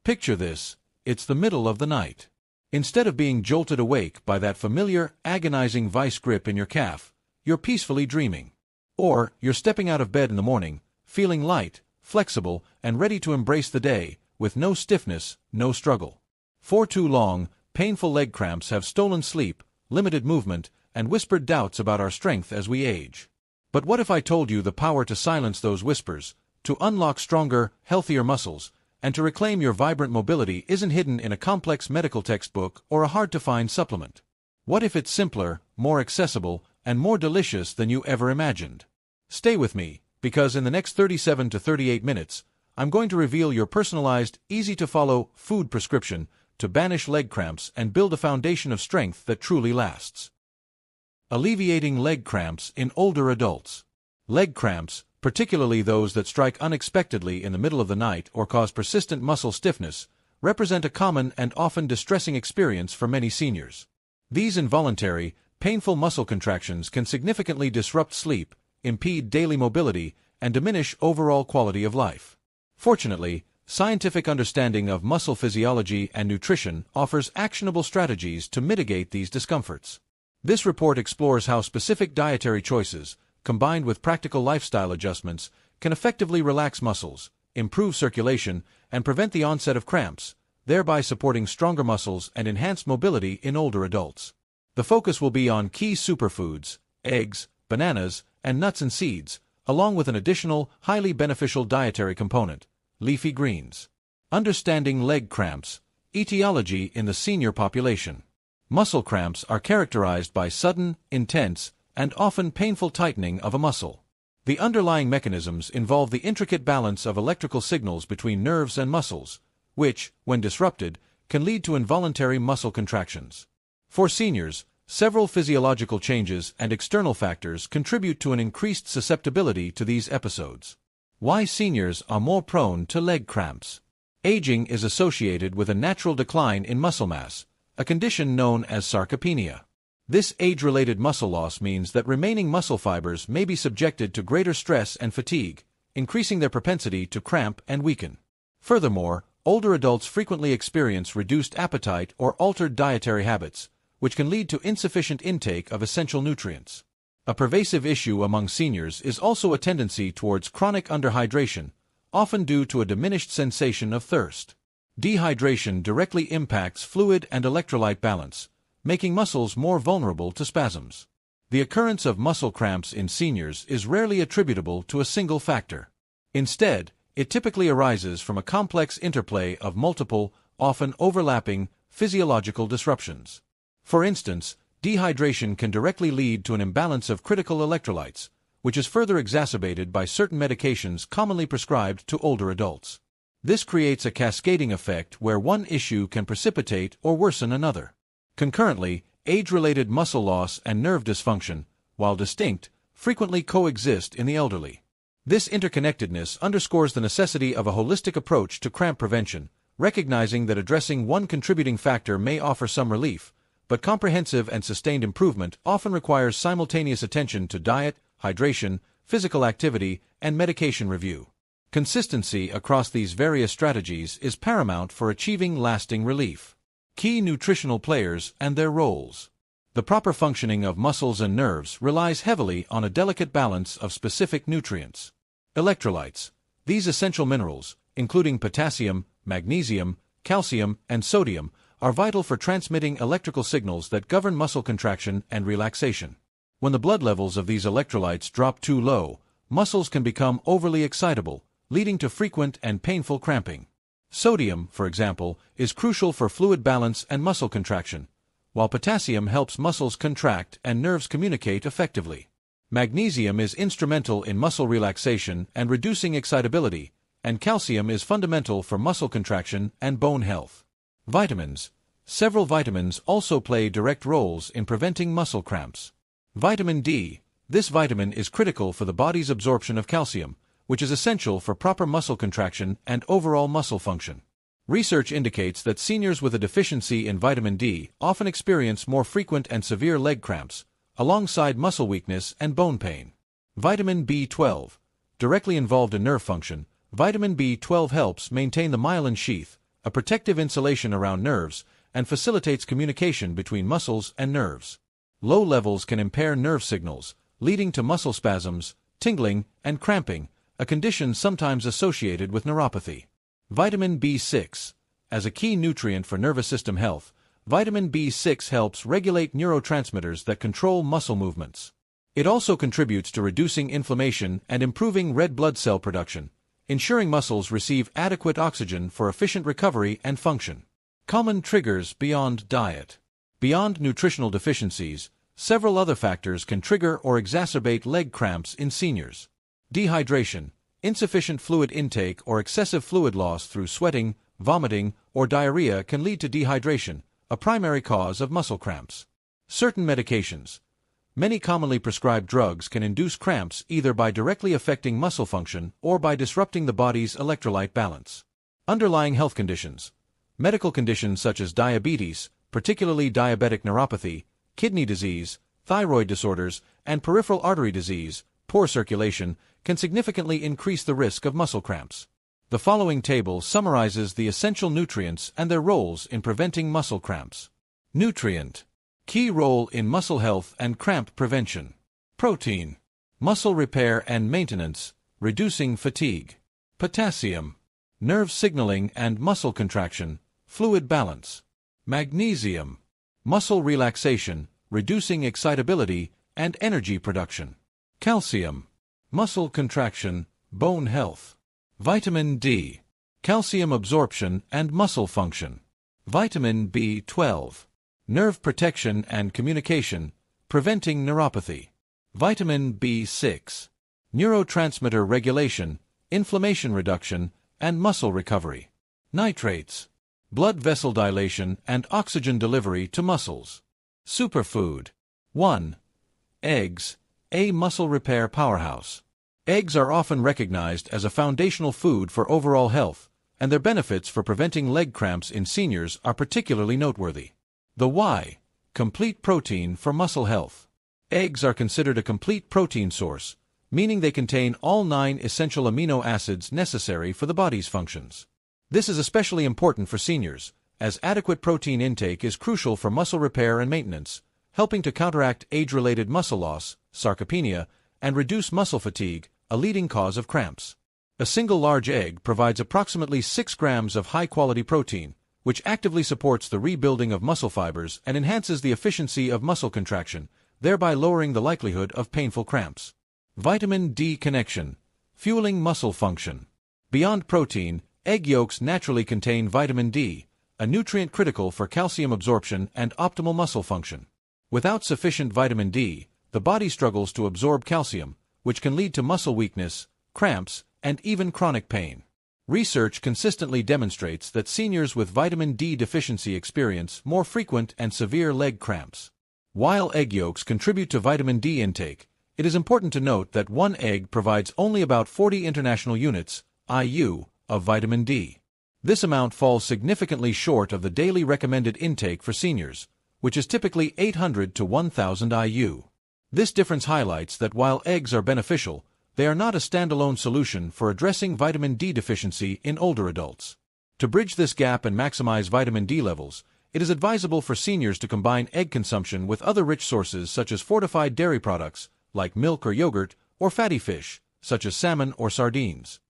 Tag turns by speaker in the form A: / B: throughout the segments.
A: Picture this, it's the middle of the night. Instead of being jolted awake by that familiar, agonizing vice grip in your calf, you're peacefully dreaming. Or, you're stepping out of bed in the morning, feeling light, flexible, and ready to embrace the day, with no stiffness, no struggle. For too long, painful leg cramps have stolen sleep, limited movement, and whispered doubts about our strength as we age. But what if I told you the power to silence those whispers, to unlock stronger, healthier muscles, and to reclaim your vibrant mobility isn't hidden in a complex medical textbook or a hard-to-find supplement? What if it's simpler, more accessible, and more delicious than you ever imagined? Stay with me, because in the next 37 to 38 minutes, I'm going to reveal your personalized, easy-to-follow food prescription to banish leg cramps and build a foundation of strength that truly lasts. Alleviating leg cramps in older adults. Leg cramps, particularly those that strike unexpectedly in the middle of the night or cause persistent muscle stiffness, represent a common and often distressing experience for many seniors. These involuntary, painful muscle contractions can significantly disrupt sleep, impede daily mobility, and diminish overall quality of life. Fortunately, scientific understanding of muscle physiology and nutrition offers actionable strategies to mitigate these discomforts. This report explores how specific dietary choices, combined with practical lifestyle adjustments, can effectively relax muscles, improve circulation, and prevent the onset of cramps, thereby supporting stronger muscles and enhanced mobility in older adults. The focus will be on key superfoods, eggs, bananas, and nuts and seeds, along with an additional, highly beneficial dietary component, leafy greens. Understanding leg cramps, etiology in the senior population. Muscle cramps are characterized by sudden, intense, and often painful tightening of a muscle. The underlying mechanisms involve the intricate balance of electrical signals between nerves and muscles, which, when disrupted, can lead to involuntary muscle contractions. For seniors, several physiological changes and external factors contribute to an increased susceptibility to these episodes. Why seniors are more prone to leg cramps. Aging is associated with a natural decline in muscle mass, a condition known as sarcopenia. This age-related muscle loss means that remaining muscle fibers may be subjected to greater stress and fatigue, increasing their propensity to cramp and weaken. Furthermore, older adults frequently experience reduced appetite or altered dietary habits, which can lead to insufficient intake of essential nutrients. A pervasive issue among seniors is also a tendency towards chronic underhydration, often due to a diminished sensation of thirst. Dehydration directly impacts fluid and electrolyte balance, making muscles more vulnerable to spasms. The occurrence of muscle cramps in seniors is rarely attributable to a single factor. Instead, it typically arises from a complex interplay of multiple, often overlapping, physiological disruptions. For instance, dehydration can directly lead to an imbalance of critical electrolytes, which is further exacerbated by certain medications commonly prescribed to older adults. This creates a cascading effect where one issue can precipitate or worsen another. Concurrently, age-related muscle loss and nerve dysfunction, while distinct, frequently coexist in the elderly. This interconnectedness underscores the necessity of a holistic approach to cramp prevention, recognizing that addressing one contributing factor may offer some relief, but comprehensive and sustained improvement often requires simultaneous attention to diet, hydration, physical activity, and medication review. Consistency across these various strategies is paramount for achieving lasting relief. Key nutritional players and their roles. The proper functioning of muscles and nerves relies heavily on a delicate balance of specific nutrients. Electrolytes. These essential minerals, including potassium, magnesium, calcium, and sodium, are vital for transmitting electrical signals that govern muscle contraction and relaxation. When the blood levels of these electrolytes drop too low, muscles can become overly excitable, leading to frequent and painful cramping. Sodium, for example, is crucial for fluid balance and muscle contraction, while potassium helps muscles contract and nerves communicate effectively. Magnesium is instrumental in muscle relaxation and reducing excitability, and calcium is fundamental for muscle contraction and bone health. Vitamins. Several vitamins also play direct roles in preventing muscle cramps. Vitamin D. This vitamin is critical for the body's absorption of calcium, which is essential for proper muscle contraction and overall muscle function. Research indicates that seniors with a deficiency in vitamin D often experience more frequent and severe leg cramps, alongside muscle weakness and bone pain. Vitamin B12. Directly involved in nerve function, vitamin B12 helps maintain the myelin sheath, a protective insulation around nerves, and facilitates communication between muscles and nerves. Low levels can impair nerve signals, leading to muscle spasms, tingling, and cramping, a condition sometimes associated with neuropathy. Vitamin B6. As a key nutrient for nervous system health, vitamin B6 helps regulate neurotransmitters that control muscle movements. It also contributes to reducing inflammation and improving red blood cell production, ensuring muscles receive adequate oxygen for efficient recovery and function. Common triggers beyond diet. Beyond nutritional deficiencies, several other factors can trigger or exacerbate leg cramps in seniors. Dehydration, insufficient fluid intake or excessive fluid loss through sweating, vomiting, or diarrhea can lead to dehydration, a primary cause of muscle cramps. Certain medications. Many commonly prescribed drugs can induce cramps either by directly affecting muscle function or by disrupting the body's electrolyte balance. Underlying health conditions. Medical conditions such as diabetes, particularly diabetic neuropathy, kidney disease, thyroid disorders, and peripheral artery disease, poor circulation, can significantly increase the risk of muscle cramps. The following table summarizes the essential nutrients and their roles in preventing muscle cramps. Nutrient. Key role in muscle health and cramp prevention. Protein. Muscle repair and maintenance, reducing fatigue. Potassium. Nerve signaling and muscle contraction, fluid balance. Magnesium. Muscle relaxation, reducing excitability and energy production. Calcium. Muscle contraction, bone health. Vitamin D. Calcium absorption and muscle function. Vitamin B12. Nerve protection and communication, preventing neuropathy. Vitamin B6. Neurotransmitter regulation, inflammation reduction, and muscle recovery. Nitrates. Blood vessel dilation and oxygen delivery to muscles. Superfood. 1. Eggs, a muscle repair powerhouse. Eggs are often recognized as a foundational food for overall health, and their benefits for preventing leg cramps in seniors are particularly noteworthy. The why. Complete protein for muscle health. Eggs are considered a complete protein source, meaning they contain all 9 essential amino acids necessary for the body's functions. This is especially important for seniors, as adequate protein intake is crucial for muscle repair and maintenance, helping to counteract age-related muscle loss, sarcopenia, and reduce muscle fatigue, a leading cause of cramps. A single large egg provides approximately 6 grams of high-quality protein, which actively supports the rebuilding of muscle fibers and enhances the efficiency of muscle contraction, thereby lowering the likelihood of painful cramps. Vitamin D connection, fueling muscle function. Beyond protein, egg yolks naturally contain vitamin D, a nutrient critical for calcium absorption and optimal muscle function. Without sufficient vitamin D, the body struggles to absorb calcium, which can lead to muscle weakness, cramps, and even chronic pain. Research consistently demonstrates that seniors with vitamin D deficiency experience more frequent and severe leg cramps. While egg yolks contribute to vitamin D intake, it is important to note that one egg provides only about 40 international units, IU, of vitamin D. This amount falls significantly short of the daily recommended intake for seniors, which is typically 800 to 1000 IU. This difference highlights that while eggs are beneficial, they are not a standalone solution for addressing vitamin D deficiency in older adults. To bridge this gap and maximize vitamin D levels, it is advisable for seniors to combine egg consumption with other rich sources such as fortified dairy products, like milk or yogurt, or fatty fish, such as salmon or sardines.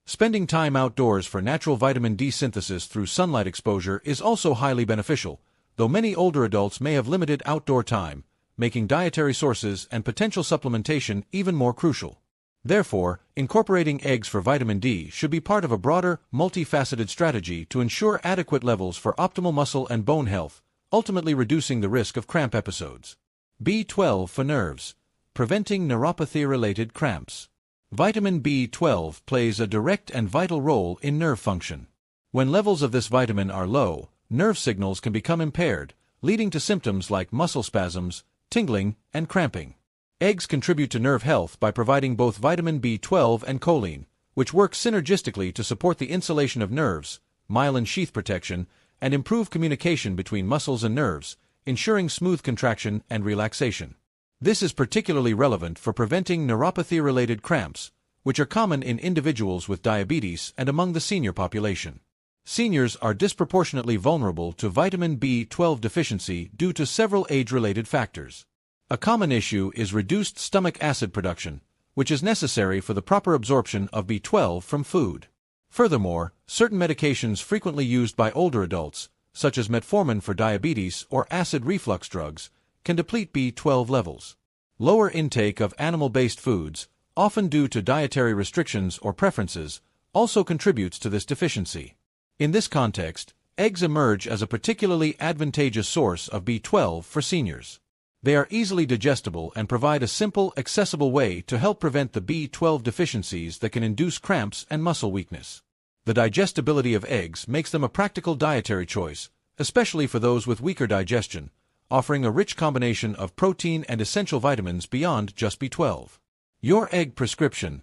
A: Spending time outdoors for natural vitamin D synthesis through sunlight exposure is also highly beneficial, though many older adults may have limited outdoor time, making dietary sources and potential supplementation even more crucial. Therefore, incorporating eggs for vitamin D should be part of a broader, multifaceted strategy to ensure adequate levels for optimal muscle and bone health, ultimately reducing the risk of cramp episodes. B12 for nerves, preventing neuropathy-related cramps. Vitamin B12 plays a direct and vital role in nerve function. When levels of this vitamin are low, nerve signals can become impaired, leading to symptoms like muscle spasms, tingling, and cramping. Eggs contribute to nerve health by providing both vitamin B12 and choline, which work synergistically to support the insulation of nerves, myelin sheath protection, and improve communication between muscles and nerves, ensuring smooth contraction and relaxation. This is particularly relevant for preventing neuropathy-related cramps, which are common in individuals with diabetes and among the senior population. Seniors are disproportionately vulnerable to vitamin B12 deficiency due to several age-related factors. A common issue is reduced stomach acid production, which is necessary for the proper absorption of B12 from food. Furthermore, certain medications frequently used by older adults, such as metformin for diabetes or acid reflux drugs, can deplete B12 levels. Lower intake of animal-based foods, often due to dietary restrictions or preferences, also contributes to this deficiency. In this context, eggs emerge as a particularly advantageous source of B12 for seniors. They are easily digestible and provide a simple, accessible way to help prevent the B12 deficiencies that can induce cramps and muscle weakness. The digestibility of eggs makes them a practical dietary choice, especially for those with weaker digestion, offering a rich combination of protein and essential vitamins beyond just B12. Your egg prescription.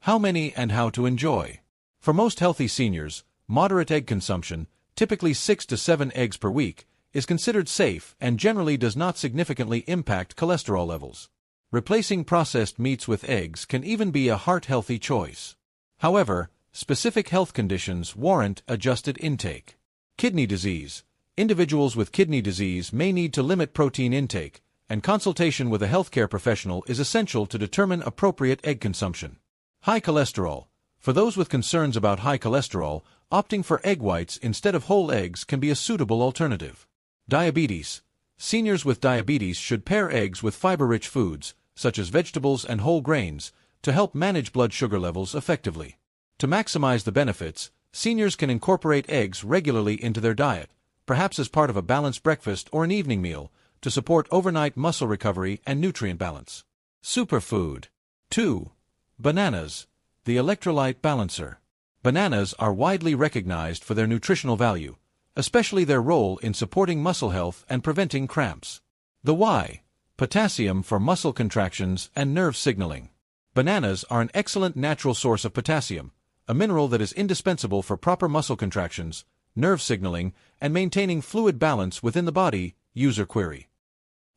A: How many and how to enjoy? For most healthy seniors, moderate egg consumption, typically 6 to 7 eggs per week, is considered safe and generally does not significantly impact cholesterol levels. Replacing processed meats with eggs can even be a heart-healthy choice. However, specific health conditions warrant adjusted intake. Kidney disease. Individuals with kidney disease may need to limit protein intake, and consultation with a healthcare professional is essential to determine appropriate egg consumption. High cholesterol. For those with concerns about high cholesterol, opting for egg whites instead of whole eggs can be a suitable alternative. Diabetes. Seniors with diabetes should pair eggs with fiber-rich foods, such as vegetables and whole grains, to help manage blood sugar levels effectively. To maximize the benefits, seniors can incorporate eggs regularly into their diet, perhaps as part of a balanced breakfast or an evening meal, to support overnight muscle recovery and nutrient balance. Superfood. 2. Bananas, the electrolyte balancer. Bananas are widely recognized for their nutritional value, especially their role in supporting muscle health and preventing cramps. The why. Potassium for muscle contractions and nerve signaling. Bananas are an excellent natural source of potassium, a mineral that is indispensable for proper muscle contractions, nerve signaling, and maintaining fluid balance within the body. User query.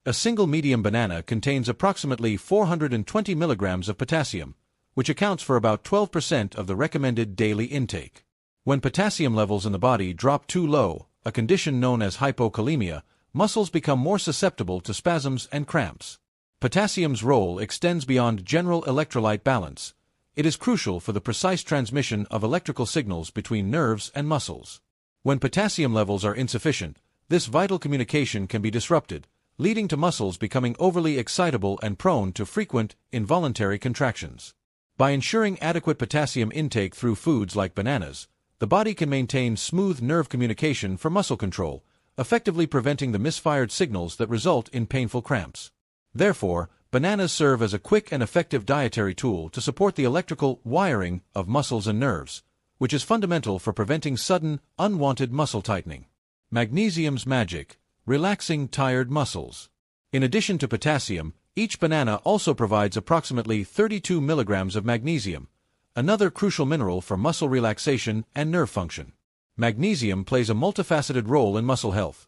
A: A single medium banana contains approximately 420 milligrams of potassium, which accounts for about 12% of the recommended daily intake. When potassium levels in the body drop too low, a condition known as hypokalemia, muscles become more susceptible to spasms and cramps. Potassium's role extends beyond general electrolyte balance. It is crucial for the precise transmission of electrical signals between nerves and muscles. When potassium levels are insufficient, this vital communication can be disrupted, leading to muscles becoming overly excitable and prone to frequent, involuntary contractions. By ensuring adequate potassium intake through foods like bananas, the body can maintain smooth nerve communication for muscle control, effectively preventing the misfired signals that result in painful cramps. Therefore, bananas serve as a quick and effective dietary tool to support the electrical wiring of muscles and nerves, which is fundamental for preventing sudden, unwanted muscle tightening. Magnesium's magic, relaxing tired muscles. In addition to potassium, each banana also provides approximately 32 milligrams of magnesium, another crucial mineral for muscle relaxation and nerve function. Magnesium plays a multifaceted role in muscle health.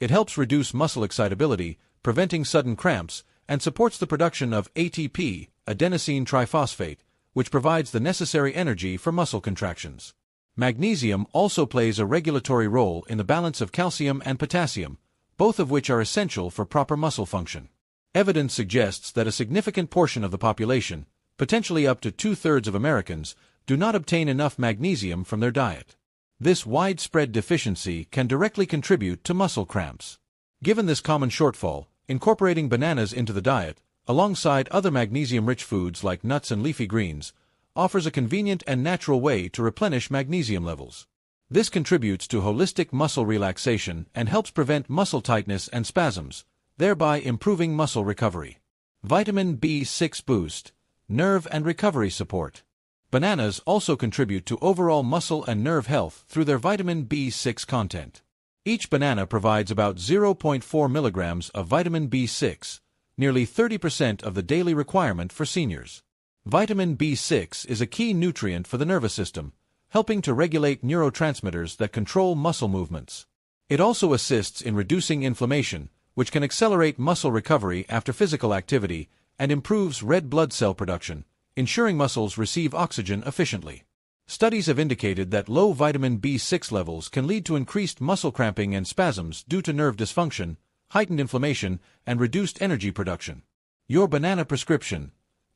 A: It helps reduce muscle excitability, preventing sudden cramps, and supports the production of ATP, adenosine triphosphate, which provides the necessary energy for muscle contractions. Magnesium also plays a regulatory role in the balance of calcium and potassium, both of which are essential for proper muscle function. Evidence suggests that a significant portion of the population, potentially up to 2/3 of Americans, do not obtain enough magnesium from their diet. This widespread deficiency can directly contribute to muscle cramps. Given this common shortfall, incorporating bananas into the diet, alongside other magnesium-rich foods like nuts and leafy greens, offers a convenient and natural way to replenish magnesium levels. This contributes to holistic muscle relaxation and helps prevent muscle tightness and spasms, thereby improving muscle recovery. Vitamin B6 boost, nerve and recovery support. Bananas also contribute to overall muscle and nerve health through their vitamin B6 content. Each banana provides about 0.4 milligrams of vitamin B6, nearly 30% of the daily requirement for seniors. Vitamin B6 is a key nutrient for the nervous system, helping to regulate neurotransmitters that control muscle movements. It also assists in reducing inflammation, which can accelerate muscle recovery after physical activity, and improves red blood cell production, ensuring muscles receive oxygen efficiently. Studies have indicated that low vitamin B6 levels can lead to increased muscle cramping and spasms due to nerve dysfunction, heightened inflammation, and reduced energy production. Your banana prescription: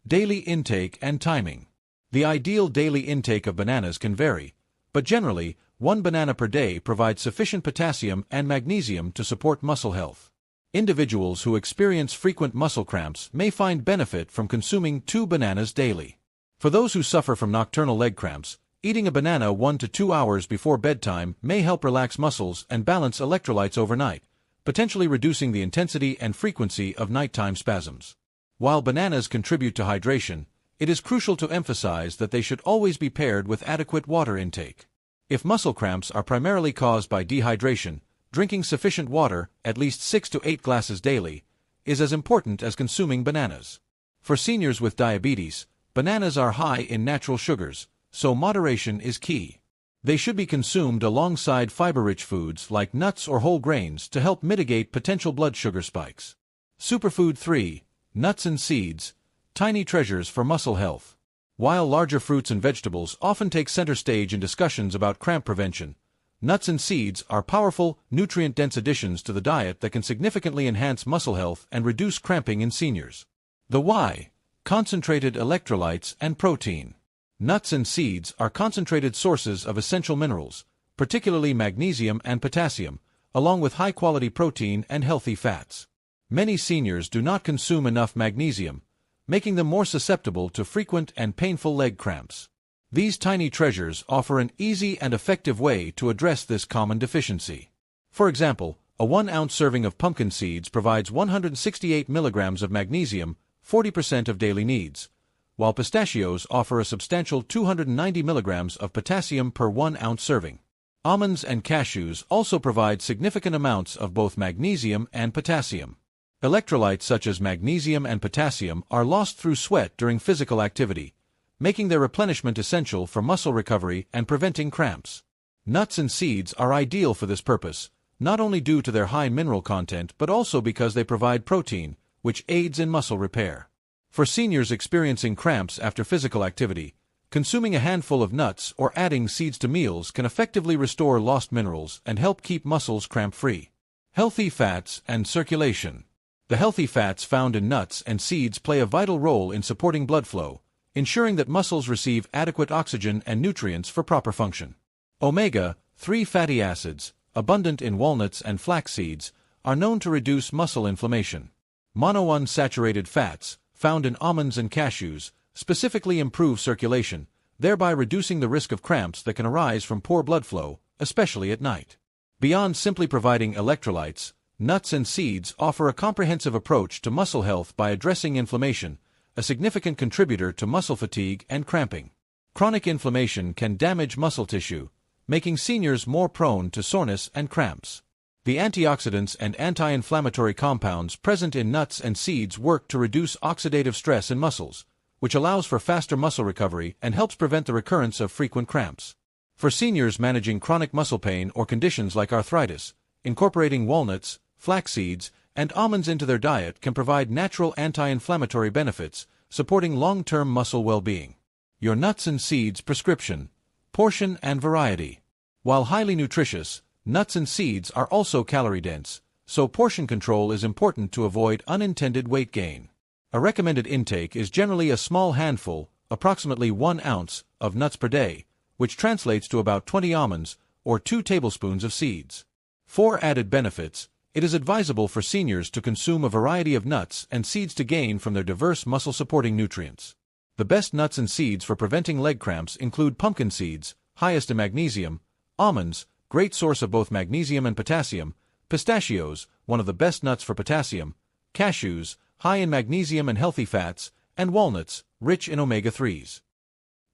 A: daily intake and timing. The ideal daily intake of bananas can vary, but generally, 1 banana per day provides sufficient potassium and magnesium to support muscle health. Individuals who experience frequent muscle cramps may find benefit from consuming 2 bananas daily. For those who suffer from nocturnal leg cramps, eating a banana 1 to 2 hours before bedtime may help relax muscles and balance electrolytes overnight, potentially reducing the intensity and frequency of nighttime spasms. While bananas contribute to hydration, it is crucial to emphasize that they should always be paired with adequate water intake. If muscle cramps are primarily caused by dehydration, drinking sufficient water, at least 6 to 8 glasses daily, is as important as consuming bananas. For seniors with diabetes, bananas are high in natural sugars, so moderation is key. They should be consumed alongside fiber-rich foods like nuts or whole grains to help mitigate potential blood sugar spikes. Superfood 3. Nuts and seeds, tiny treasures for muscle health. While larger fruits and vegetables often take center stage in discussions about cramp prevention, nuts and seeds are powerful, nutrient-dense additions to the diet that can significantly enhance muscle health and reduce cramping in seniors. The why: concentrated electrolytes and protein. Nuts and seeds are concentrated sources of essential minerals, particularly magnesium and potassium, along with high-quality protein and healthy fats. Many seniors do not consume enough magnesium, making them more susceptible to frequent and painful leg cramps. These tiny treasures offer an easy and effective way to address this common deficiency. For example, a 1-ounce serving of pumpkin seeds provides 168 milligrams of magnesium, 40% of daily needs, while pistachios offer a substantial 290 milligrams of potassium per 1-ounce serving. Almonds and cashews also provide significant amounts of both magnesium and potassium. Electrolytes such as magnesium and potassium are lost through sweat during physical activity, making their replenishment essential for muscle recovery and preventing cramps. Nuts and seeds are ideal for this purpose, not only due to their high mineral content but also because they provide protein, which aids in muscle repair. For seniors experiencing cramps after physical activity, consuming a handful of nuts or adding seeds to meals can effectively restore lost minerals and help keep muscles cramp-free. Healthy fats and circulation. The healthy fats found in nuts and seeds play a vital role in supporting blood flow, ensuring that muscles receive adequate oxygen and nutrients for proper function. Omega-3 fatty acids, abundant in walnuts and flax seeds, are known to reduce muscle inflammation. Monounsaturated fats, found in almonds and cashews, specifically improve circulation, thereby reducing the risk of cramps that can arise from poor blood flow, especially at night. Beyond simply providing electrolytes, nuts and seeds offer a comprehensive approach to muscle health by addressing inflammation, a significant contributor to muscle fatigue and cramping. Chronic inflammation can damage muscle tissue, making seniors more prone to soreness and cramps. The antioxidants and anti-inflammatory compounds present in nuts and seeds work to reduce oxidative stress in muscles, which allows for faster muscle recovery and helps prevent the recurrence of frequent cramps. For seniors managing chronic muscle pain or conditions like arthritis, incorporating walnuts, flax seeds, and almonds into their diet can provide natural anti-inflammatory benefits, supporting long-term muscle well-being. Your nuts and seeds prescription: portion and variety. While highly nutritious, nuts and seeds are also calorie-dense, so portion control is important to avoid unintended weight gain. A recommended intake is generally a small handful, approximately 1 ounce, of nuts per day, which translates to about 20 almonds or 2 tablespoons of seeds. For added benefits, it is advisable for seniors to consume a variety of nuts and seeds to gain from their diverse muscle-supporting nutrients. The best nuts and seeds for preventing leg cramps include pumpkin seeds, highest in magnesium; almonds, great source of both magnesium and potassium; pistachios, one of the best nuts for potassium; cashews, high in magnesium and healthy fats; and walnuts, rich in omega-3s.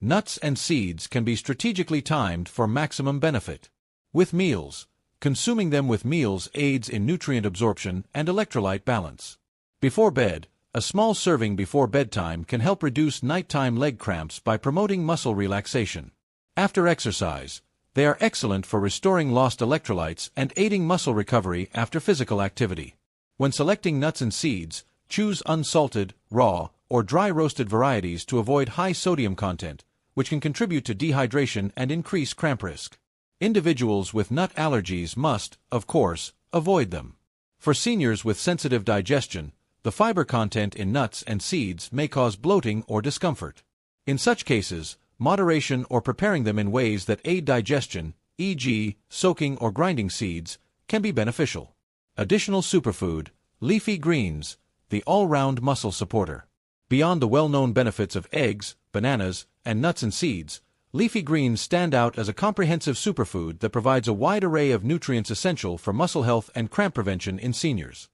A: Nuts and seeds can be strategically timed for maximum benefit. With meals. Consuming them with meals aids in nutrient absorption and electrolyte balance. Before bed, a small serving before bedtime can help reduce nighttime leg cramps by promoting muscle relaxation. After exercise, they are excellent for restoring lost electrolytes and aiding muscle recovery after physical activity. When selecting nuts and seeds, choose unsalted, raw, or dry roasted varieties to avoid high sodium content, which can contribute to dehydration and increase cramp risk. Individuals with nut allergies must, of course, avoid them. For seniors with sensitive digestion, the fiber content in nuts and seeds may cause bloating or discomfort. In such cases, moderation or preparing them in ways that aid digestion, e.g., soaking or grinding seeds, can be beneficial. Additional superfood, leafy greens, the all-round muscle supporter. Beyond the well-known benefits of eggs, bananas, and nuts and seeds, leafy greens stand out as a comprehensive superfood that provides a wide array of nutrients essential for muscle health and cramp prevention in seniors.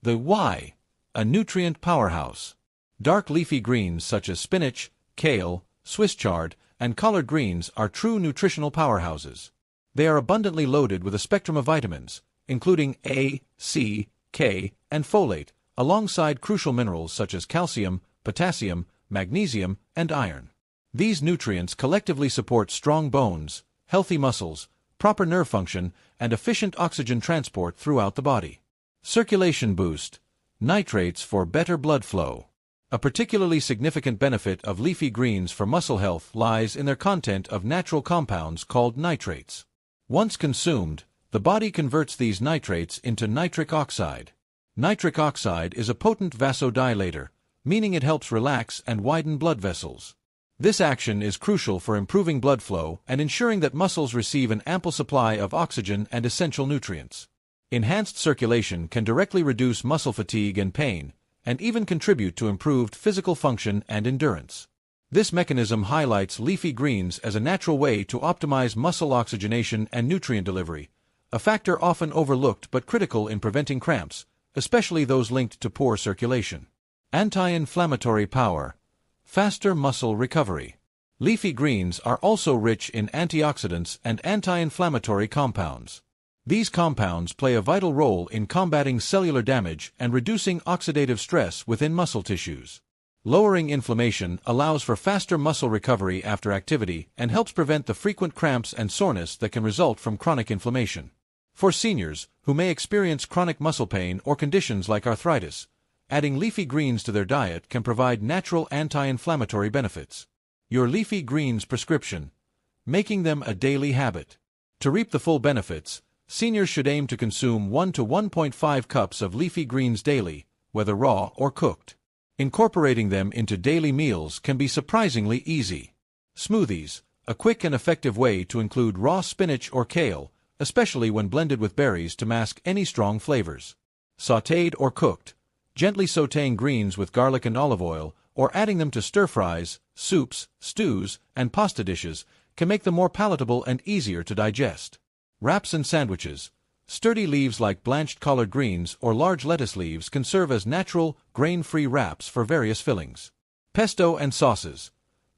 A: The why? A nutrient powerhouse. Dark leafy greens such as spinach, kale, Swiss chard, and collard greens are true nutritional powerhouses. They are abundantly loaded with a spectrum of vitamins, including A, C, K, and folate, alongside crucial minerals such as calcium, potassium, magnesium, and iron. These nutrients collectively support strong bones, healthy muscles, proper nerve function, and efficient oxygen transport throughout the body. Circulation boost. Nitrates for better blood flow. A particularly significant benefit of leafy greens for muscle health lies in their content of natural compounds called nitrates. Once consumed, the body converts these nitrates into nitric oxide. Nitric oxide is a potent vasodilator, meaning it helps relax and widen blood vessels. This action is crucial for improving blood flow and ensuring that muscles receive an ample supply of oxygen and essential nutrients. Enhanced circulation can directly reduce muscle fatigue and pain, and even contribute to improved physical function and endurance. This mechanism highlights leafy greens as a natural way to optimize muscle oxygenation and nutrient delivery, a factor often overlooked but critical in preventing cramps, especially those linked to poor circulation. Anti-inflammatory power. Faster muscle recovery. Leafy greens are also rich in antioxidants and anti-inflammatory compounds. These compounds play a vital role in combating cellular damage and reducing oxidative stress within muscle tissues. Lowering inflammation allows for faster muscle recovery after activity and helps prevent the frequent cramps and soreness that can result from chronic inflammation. For seniors, who may experience chronic muscle pain or conditions like arthritis, adding leafy greens to their diet can provide natural anti-inflammatory benefits. Your leafy greens prescription. Making them a daily habit. To reap the full benefits, seniors should aim to consume 1 to 1.5 cups of leafy greens daily, whether raw or cooked. Incorporating them into daily meals can be surprisingly easy. Smoothies, a quick and effective way to include raw spinach or kale, especially when blended with berries to mask any strong flavors. Sautéed or cooked, gently sautéing greens with garlic and olive oil, or adding them to stir-fries, soups, stews, and pasta dishes can make them more palatable and easier to digest. Wraps and sandwiches. Sturdy leaves like blanched collard greens or large lettuce leaves can serve as natural, grain-free wraps for various fillings. Pesto and sauces.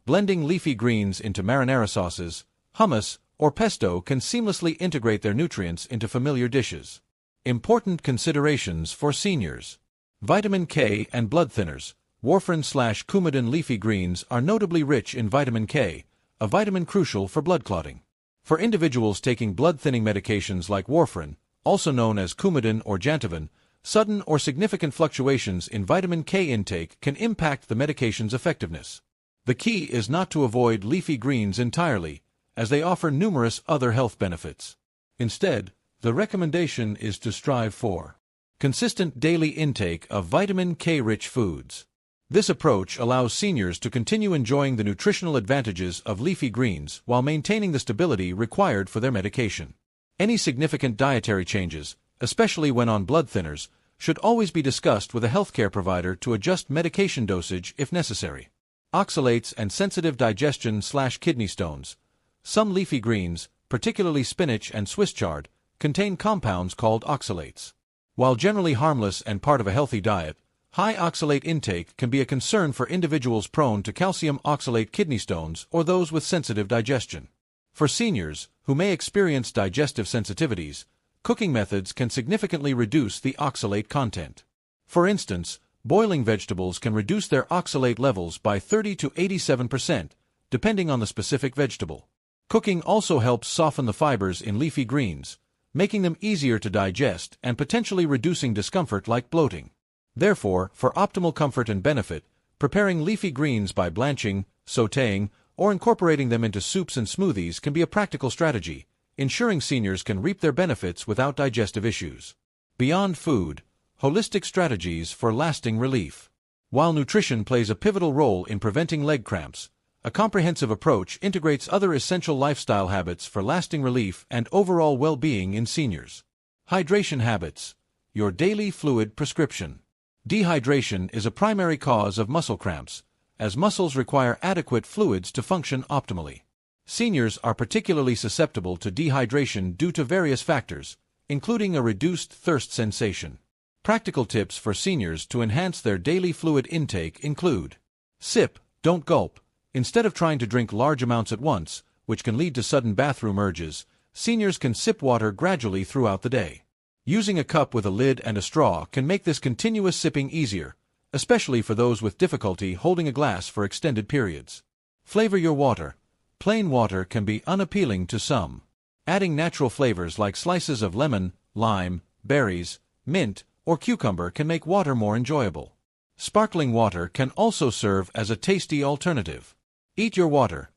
A: Blending leafy greens into marinara sauces, hummus, or pesto can seamlessly integrate their nutrients into familiar dishes. Important considerations for seniors. Vitamin K and blood thinners. Warfarin/Coumadin leafy greens are notably rich in vitamin K, a vitamin crucial for blood clotting. For individuals taking blood-thinning medications like warfarin, also known as Coumadin or Jantoven, sudden or significant fluctuations in vitamin K intake can impact the medication's effectiveness. The key is not to avoid leafy greens entirely, as they offer numerous other health benefits. Instead, the recommendation is to strive for consistent daily intake of vitamin K-rich foods. This approach allows seniors to continue enjoying the nutritional advantages of leafy greens while maintaining the stability required for their medication. Any significant dietary changes, especially when on blood thinners, should always be discussed with a healthcare provider to adjust medication dosage if necessary. Oxalates and sensitive digestion/kidney stones. Some leafy greens, particularly spinach and Swiss chard, contain compounds called oxalates. While generally harmless and part of a healthy diet, high oxalate intake can be a concern for individuals prone to calcium oxalate kidney stones or those with sensitive digestion. For seniors, who may experience digestive sensitivities, cooking methods can significantly reduce the oxalate content. For instance, boiling vegetables can reduce their oxalate levels by 30 to 87%, depending on the specific vegetable. Cooking also helps soften the fibers in leafy greens, making them easier to digest and potentially reducing discomfort like bloating. Therefore, for optimal comfort and benefit, preparing leafy greens by blanching, sautéing, or incorporating them into soups and smoothies can be a practical strategy, ensuring seniors can reap their benefits without digestive issues. Beyond food, holistic strategies for lasting relief. While nutrition plays a pivotal role in preventing leg cramps, a comprehensive approach integrates other essential lifestyle habits for lasting relief and overall well-being in seniors. Hydration habits. Your daily fluid prescription. Dehydration is a primary cause of muscle cramps, as muscles require adequate fluids to function optimally. Seniors are particularly susceptible to dehydration due to various factors, including a reduced thirst sensation. Practical tips for seniors to enhance their daily fluid intake include: sip, don't gulp. Instead of trying to drink large amounts at once, which can lead to sudden bathroom urges, seniors can sip water gradually throughout the day. Using a cup with a lid and a straw can make this continuous sipping easier, especially for those with difficulty holding a glass for extended periods. Flavor your water. Plain water can be unappealing to some. Adding natural flavors like slices of lemon, lime, berries, mint, or cucumber can make water more enjoyable. Sparkling water can also serve as a tasty alternative. Eat your water.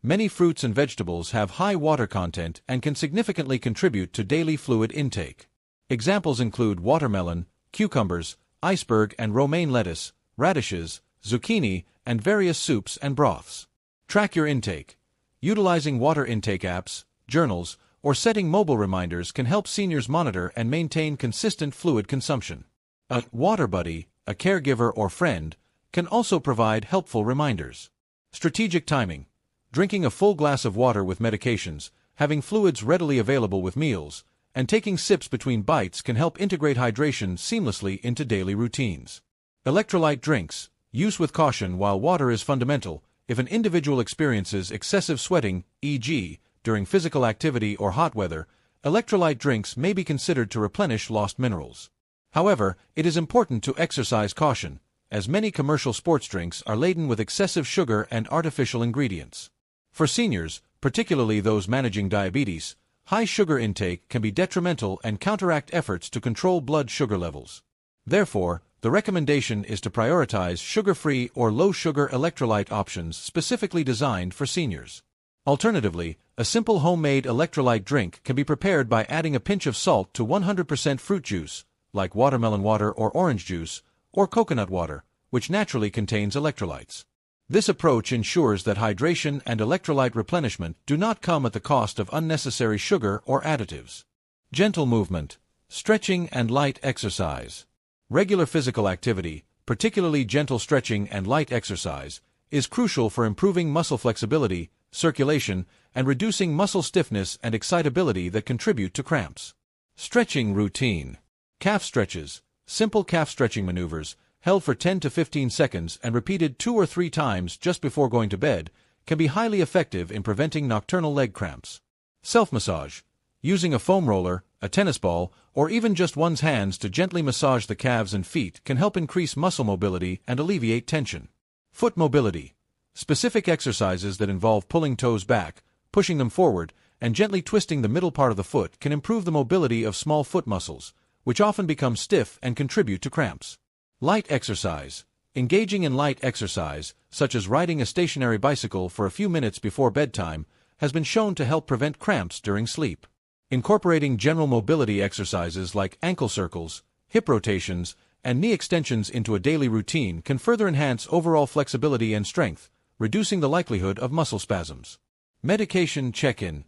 A: Many fruits and vegetables have high water content and can significantly contribute to daily fluid intake. Examples include watermelon, cucumbers, iceberg and romaine lettuce, radishes, zucchini, and various soups and broths. Track your intake. Utilizing water intake apps, journals, or setting mobile reminders can help seniors monitor and maintain consistent fluid consumption. A water buddy, a caregiver or friend, can also provide helpful reminders. Strategic timing. Drinking a full glass of water with medications, having fluids readily available with meals, and taking sips between bites can help integrate hydration seamlessly into daily routines. Electrolyte drinks. Use with caution. While water is fundamental, if an individual experiences excessive sweating, e.g., during physical activity or hot weather, electrolyte drinks may be considered to replenish lost minerals. However, it is important to exercise caution, as many commercial sports drinks are laden with excessive sugar and artificial ingredients. For seniors, particularly those managing diabetes, high sugar intake can be detrimental and counteract efforts to control blood sugar levels. Therefore, the recommendation is to prioritize sugar-free or low-sugar electrolyte options specifically designed for seniors. Alternatively, a simple homemade electrolyte drink can be prepared by adding a pinch of salt to 100% fruit juice, like watermelon water or orange juice, or coconut water, which naturally contains electrolytes. This approach ensures that hydration and electrolyte replenishment do not come at the cost of unnecessary sugar or additives. Gentle movement, stretching and light exercise. Regular physical activity, particularly gentle stretching and light exercise, is crucial for improving muscle flexibility, circulation, and reducing muscle stiffness and excitability that contribute to cramps. Stretching routine. Calf stretches. Simple calf stretching maneuvers, held for 10 to 15 seconds and repeated 2 or 3 times just before going to bed, can be highly effective in preventing nocturnal leg cramps. Self-massage. Using a foam roller, a tennis ball, or even just one's hands to gently massage the calves and feet can help increase muscle mobility and alleviate tension. Foot mobility. Specific exercises that involve pulling toes back, pushing them forward, and gently twisting the middle part of the foot can improve the mobility of small foot muscles, which often become stiff and contribute to cramps. Light exercise. Engaging in light exercise, such as riding a stationary bicycle for a few minutes before bedtime, has been shown to help prevent cramps during sleep. Incorporating general mobility exercises like ankle circles, hip rotations, and knee extensions into a daily routine can further enhance overall flexibility and strength, reducing the likelihood of muscle spasms. Medication check-in.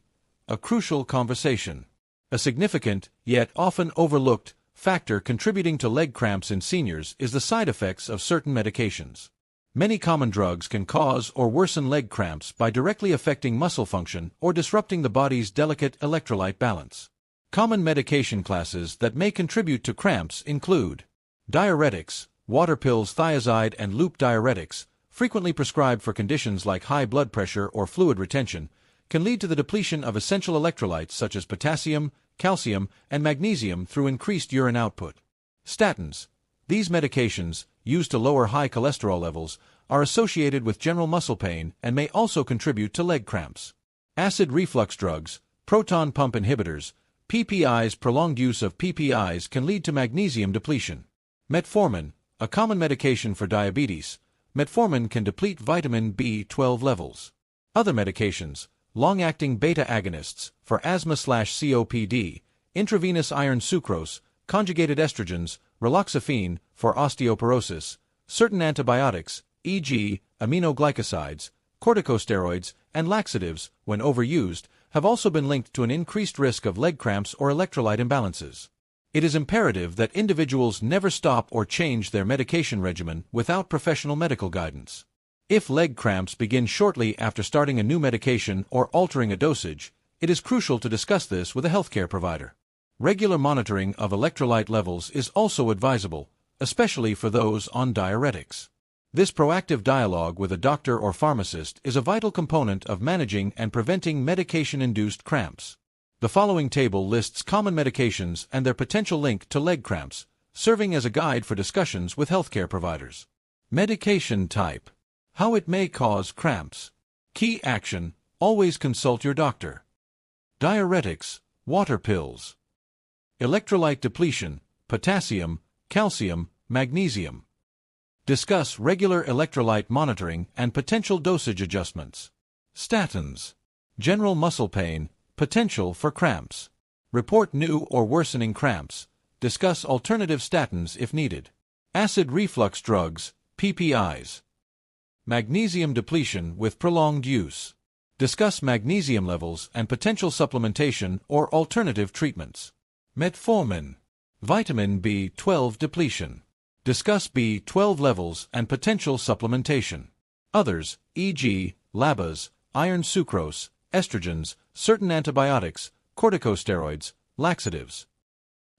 A: A crucial conversation. A significant, yet often overlooked, factor contributing to leg cramps in seniors is the side effects of certain medications. Many common drugs can cause or worsen leg cramps by directly affecting muscle function or disrupting the body's delicate electrolyte balance. Common medication classes that may contribute to cramps include diuretics, water pills, thiazide and loop diuretics, frequently prescribed for conditions like high blood pressure or fluid retention, can lead to the depletion of essential electrolytes such as potassium, calcium, and magnesium through increased urine output. Statins. These medications, used to lower high cholesterol levels, are associated with general muscle pain and may also contribute to leg cramps. Acid reflux drugs, proton pump inhibitors, PPIs. Prolonged use of PPIs can lead to magnesium depletion. Metformin, a common medication for diabetes. Metformin can deplete vitamin B12 levels. Other medications: long-acting beta agonists for asthma/COPD, intravenous iron sucrose, conjugated estrogens, raloxifene for osteoporosis, certain antibiotics, e.g., aminoglycosides, corticosteroids, and laxatives, when overused, have also been linked to an increased risk of leg cramps or electrolyte imbalances. It is imperative that individuals never stop or change their medication regimen without professional medical guidance. If leg cramps begin shortly after starting a new medication or altering a dosage, it is crucial to discuss this with a healthcare provider. Regular monitoring of electrolyte levels is also advisable, especially for those on diuretics. This proactive dialogue with a doctor or pharmacist is a vital component of managing and preventing medication-induced cramps. The following table lists common medications and their potential link to leg cramps, serving as a guide for discussions with healthcare providers. Medication type. How it may cause cramps. Key action: always consult your doctor. Diuretics, water pills. Electrolyte depletion, potassium, calcium, magnesium. Discuss regular electrolyte monitoring and potential dosage adjustments. Statins. General muscle pain, potential for cramps. Report new or worsening cramps. Discuss alternative statins if needed. Acid reflux drugs, PPIs. Magnesium depletion with prolonged use. Discuss magnesium levels and potential supplementation or alternative treatments. Metformin. Vitamin B12 depletion. Discuss B12 levels and potential supplementation. Others, e.g., LABAs, iron sucrose, estrogens, certain antibiotics, corticosteroids, laxatives.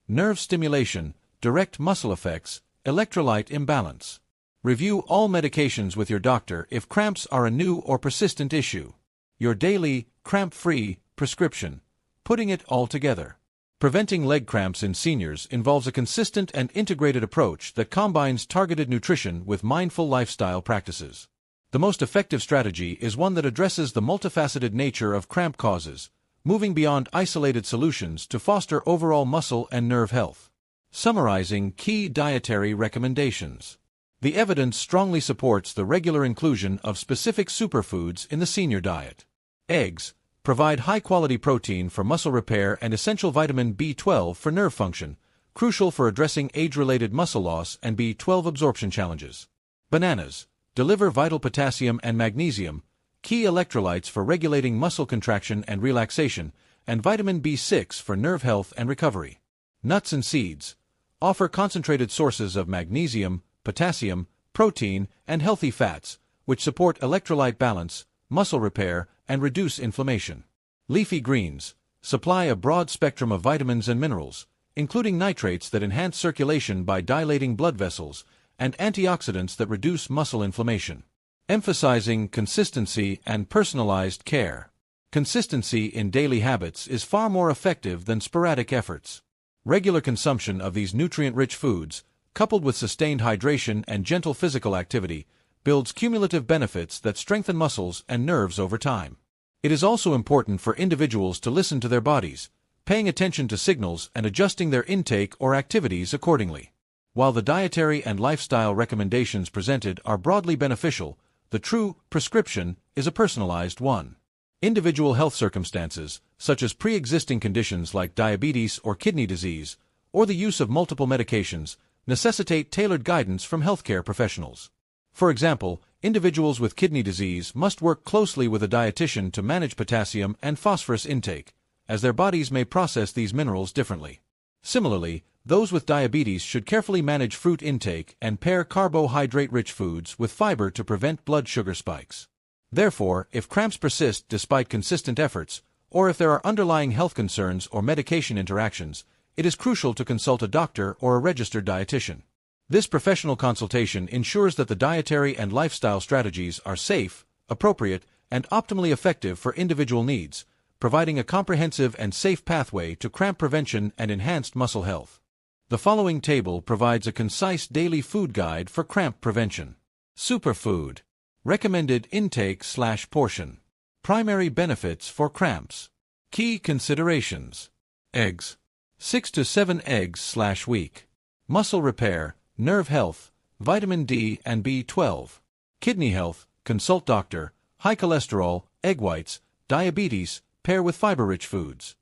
A: Nerve stimulation, direct muscle effects, electrolyte imbalance. Review all medications with your doctor if cramps are a new or persistent issue. Your daily, cramp-free prescription. Putting it all together. Preventing leg cramps in seniors involves a consistent and integrated approach that combines targeted nutrition with mindful lifestyle practices. The most effective strategy is one that addresses the multifaceted nature of cramp causes, moving beyond isolated solutions to foster overall muscle and nerve health. Summarizing key dietary recommendations. The evidence strongly supports the regular inclusion of specific superfoods in the senior diet. Eggs provide high-quality protein for muscle repair and essential vitamin B12 for nerve function, crucial for addressing age-related muscle loss and B12 absorption challenges. Bananas deliver vital potassium and magnesium, key electrolytes for regulating muscle contraction and relaxation, and vitamin B6 for nerve health and recovery. Nuts and seeds offer concentrated sources of magnesium, potassium, protein, and healthy fats, which support electrolyte balance, muscle repair, and reduce inflammation. Leafy greens supply a broad spectrum of vitamins and minerals, including nitrates that enhance circulation by dilating blood vessels, and antioxidants that reduce muscle inflammation. Emphasizing consistency and personalized care. Consistency in daily habits is far more effective than sporadic efforts. Regular consumption of these nutrient-rich foods, coupled with sustained hydration and gentle physical activity, builds cumulative benefits that strengthen muscles and nerves over time. It is also important for individuals to listen to their bodies, paying attention to signals and adjusting their intake or activities accordingly. While the dietary and lifestyle recommendations presented are broadly beneficial, the true prescription is a personalized one. Individual health circumstances, such as pre-existing conditions like diabetes or kidney disease, or the use of multiple medications, necessitate tailored guidance from healthcare professionals. For example, individuals with kidney disease must work closely with a dietitian to manage potassium and phosphorus intake, as their bodies may process these minerals differently. Similarly, those with diabetes should carefully manage fruit intake and pair carbohydrate-rich foods with fiber to prevent blood sugar spikes. Therefore, if cramps persist despite consistent efforts, or if there are underlying health concerns or medication interactions, it is crucial to consult a doctor or a registered dietitian. This professional consultation ensures that the dietary and lifestyle strategies are safe, appropriate, and optimally effective for individual needs, providing a comprehensive and safe pathway to cramp prevention and enhanced muscle health. The following table provides a concise daily food guide for cramp prevention. Superfood. Recommended intake/portion. Primary benefits for cramps. Key considerations. Eggs. 6 to 7 eggs/week. Muscle repair, nerve health, vitamin D and B12. Kidney health, consult doctor. High cholesterol, egg whites, diabetes, pair with fiber-rich foods.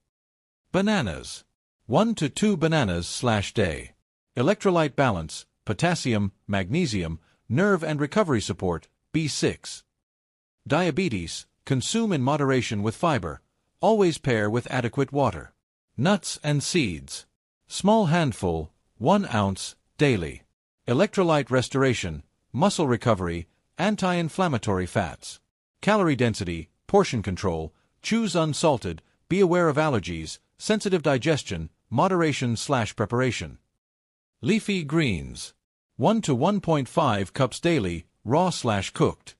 A: Bananas. 1 to 2 bananas/day. Electrolyte balance, potassium, magnesium, nerve and recovery support, B6. Diabetes, consume in moderation with fiber. Always pair with adequate water. Nuts and seeds. Small handful, 1 ounce, daily. Electrolyte restoration, muscle recovery, anti-inflammatory fats. Calorie density, portion control, choose unsalted, be aware of allergies, sensitive digestion, moderation/preparation. Leafy greens. 1 to 1.5 cups daily, raw/cooked.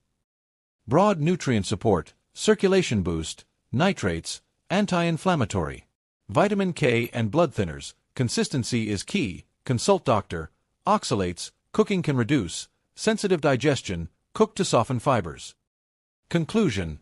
A: Broad nutrient support, circulation boost, nitrates, anti-inflammatory. Vitamin K and blood thinners, consistency is key, consult doctor. Oxalates, cooking can reduce, sensitive digestion, cook to soften fibers. Conclusion.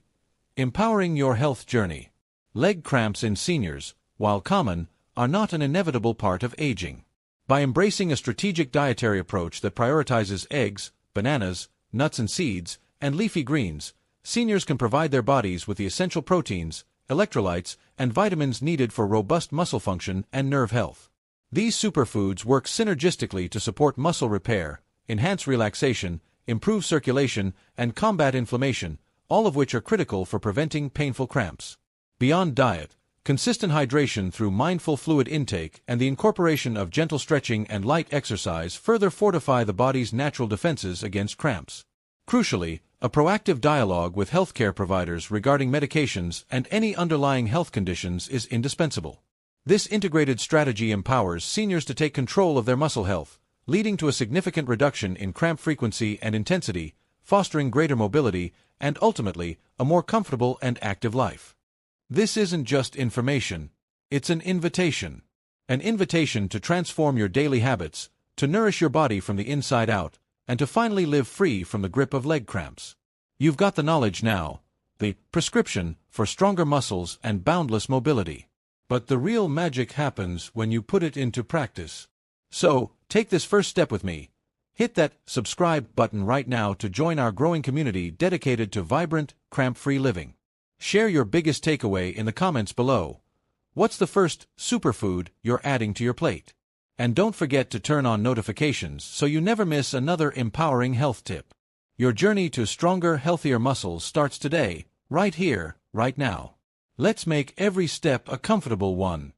A: Empowering your health journey. Leg cramps in seniors, while common, are not an inevitable part of aging. By embracing a strategic dietary approach that prioritizes eggs, bananas, nuts and seeds, and leafy greens, seniors can provide their bodies with the essential proteins, electrolytes, and vitamins needed for robust muscle function and nerve health. These superfoods work synergistically to support muscle repair, enhance relaxation, improve circulation, and combat inflammation, all of which are critical for preventing painful cramps. Beyond diet, consistent hydration through mindful fluid intake and the incorporation of gentle stretching and light exercise further fortify the body's natural defenses against cramps. Crucially, a proactive dialogue with healthcare providers regarding medications and any underlying health conditions is indispensable. This integrated strategy empowers seniors to take control of their muscle health, leading to a significant reduction in cramp frequency and intensity, fostering greater mobility, and ultimately, a more comfortable and active life. This isn't just information, it's an invitation. An invitation to transform your daily habits, to nourish your body from the inside out, and to finally live free from the grip of leg cramps. You've got the knowledge now, the prescription for stronger muscles and boundless mobility. But the real magic happens when you put it into practice. So, take this first step with me. Hit that subscribe button right now to join our growing community dedicated to vibrant, cramp-free living. Share your biggest takeaway in the comments below. What's the first superfood you're adding to your plate? And don't forget to turn on notifications so you never miss another empowering health tip. Your journey to stronger, healthier muscles starts today, right here, right now. Let's make every step a comfortable one.